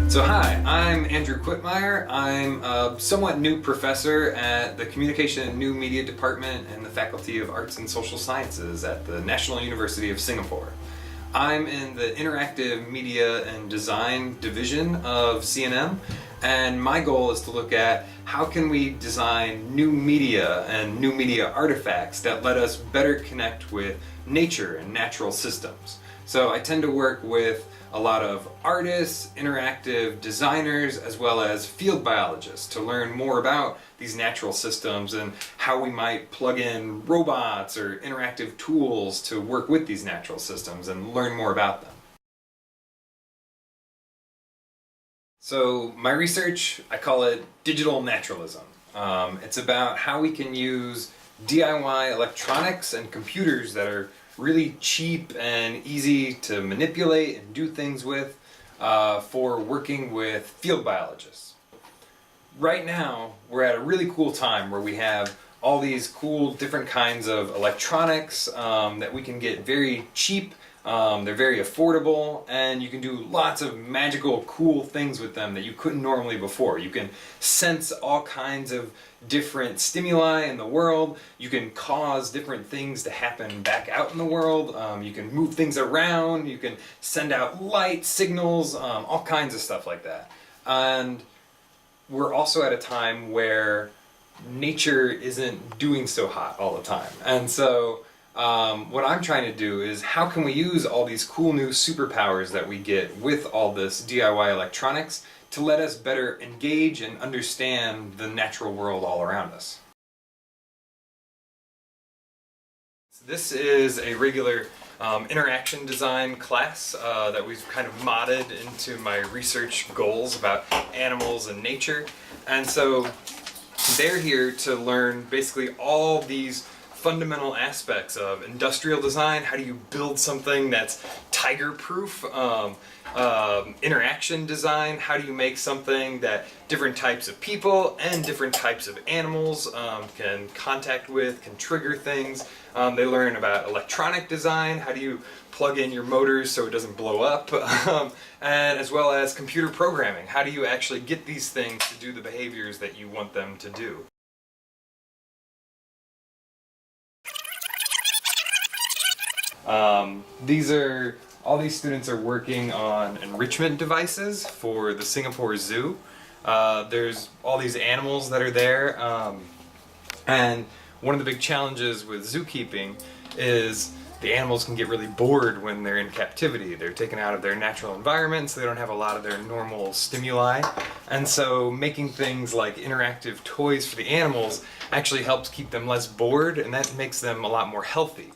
So hi, I'm Andrew Quitmeyer. I'm a somewhat new professor at the Communication and New Media Department in the Faculty of Arts and Social Sciences at the National University of Singapore. I'm in the Interactive Media and Design division of C&M, and my goal is to look at how can we design new media and new media artifacts that let us better connect with nature and natural systems. So I tend to work with a lot of artists, interactive designers, as well as field biologists to learn more about these natural systems and how we might plug in robots or interactive tools to work with these natural systems and learn more about them. So my research, I call it digital naturalism. It's about how we can use DIY electronics and computers that are really cheap and easy to manipulate and do things with for working with field biologists. Right now, we're at a really cool time where we have all these cool different kinds of electronics that we can get very cheap. They're very affordable, and you can do lots of magical, cool things with them that you couldn't normally before. You can sense all kinds of different stimuli in the world. You can cause different things to happen back out in the world. You can move things around. You can send out light signals, all kinds of stuff like that. And we're also at a time where nature isn't doing so hot all the time. And so what I'm trying to do is how can we use all these cool new superpowers that we get with all this DIY electronics to let us better engage and understand the natural world all around us. So this is a regular interaction design class that we've kind of modded into my research goals about animals and nature. And so they're here to learn basically all these fundamental aspects of industrial design. How do you build something that's tiger-proof? Interaction design. How do you make something that different types of people and different types of animals can contact with, can trigger things. They learn about electronic design. How do you plug in your motors so it doesn't blow up? And as well as computer programming. How do you actually get these things to do the behaviors that you want them to do? All these students are working on enrichment devices for the Singapore Zoo. There's all these animals that are there, and one of the big challenges with zookeeping is the animals can get really bored when they're in captivity. They're taken out of their natural environment, so they don't have a lot of their normal stimuli. And so making things like interactive toys for the animals actually helps keep them less bored, and that makes them a lot more healthy.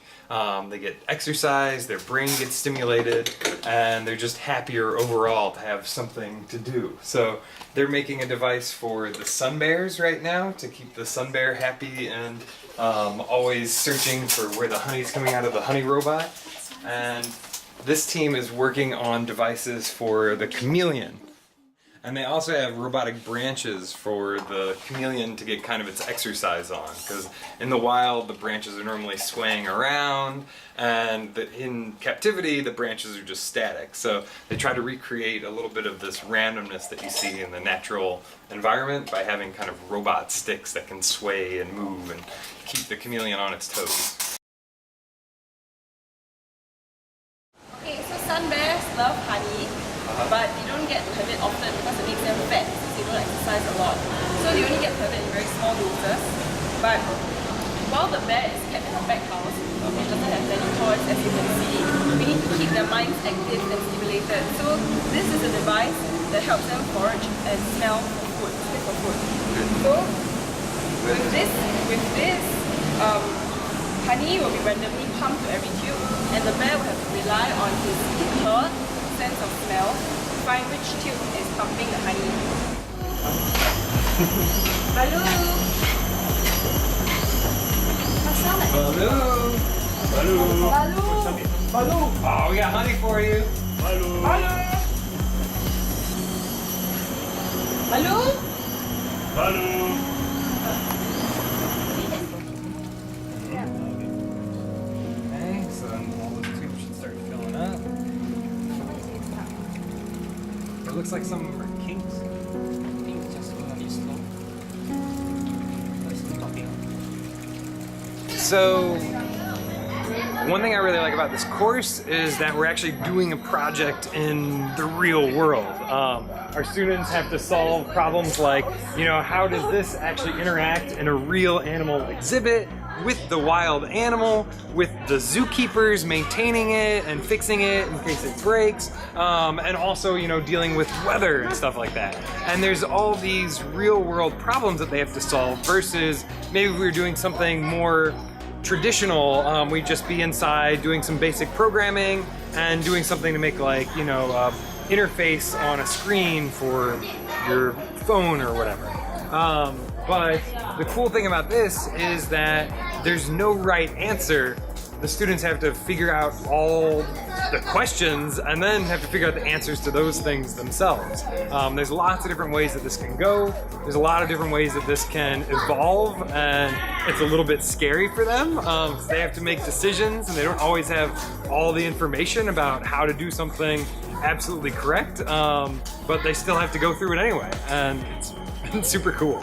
They get exercise, their brain gets stimulated, and they're just happier overall to have something to do. So they're making a device for the sun bears right now to keep the sun bear happy and always searching for where the honey's coming out of the honey robot. And this team is working on devices for the chameleon. And they also have robotic branches for the chameleon to get kind of its exercise on, because in the wild the branches are normally swaying around, and in captivity the branches are just static. So they try to recreate a little bit of this randomness that you see in the natural environment by having kind of robot sticks that can sway and move and keep the chameleon on its toes. Okay, so sun bears love honey, but they don't get to have it often because it makes them fat since they don't exercise a lot. So they only get to have it in very small doses. But while the bear is kept in a back house, it doesn't have many toys, as you can see. We need to keep their minds active and stimulated. So this is a device that helps them forage and smell for food, sniff for food. So with this honey will be randomly pumped to every tube, and the bear will have to rely on his third sense of smell to find which tube is pumping the honey. Baloo! Baloo! Baloo! Baloo! Baloo! Oh, we got honey for you! Baloo! Baloo! Baloo! Okay, so then all the tubes should start filling up. looks like some are kinks. So, one thing I really like about this course is that we're actually doing a project in the real world. Our students have to solve problems like, you know, how does this actually interact in a real animal exhibit with the wild animal, with the zookeepers maintaining it and fixing it in case it breaks, and also, you know, dealing with weather and stuff like that. And there's all these real world problems that they have to solve versus maybe if we were doing something more traditional, we'd just be inside doing some basic programming and doing something to make, like, you know, interface on a screen for your phone or whatever. But the cool thing about this is that there's no right answer. The students have to figure out all the questions and then have to figure out the answers to those things themselves. There's lots of different ways that this can go. There's a lot of different ways that this can evolve, and it's a little bit scary for them. They have to make decisions and they don't always have all the information about how to do something absolutely correct, but they still have to go through it anyway, and it's super cool.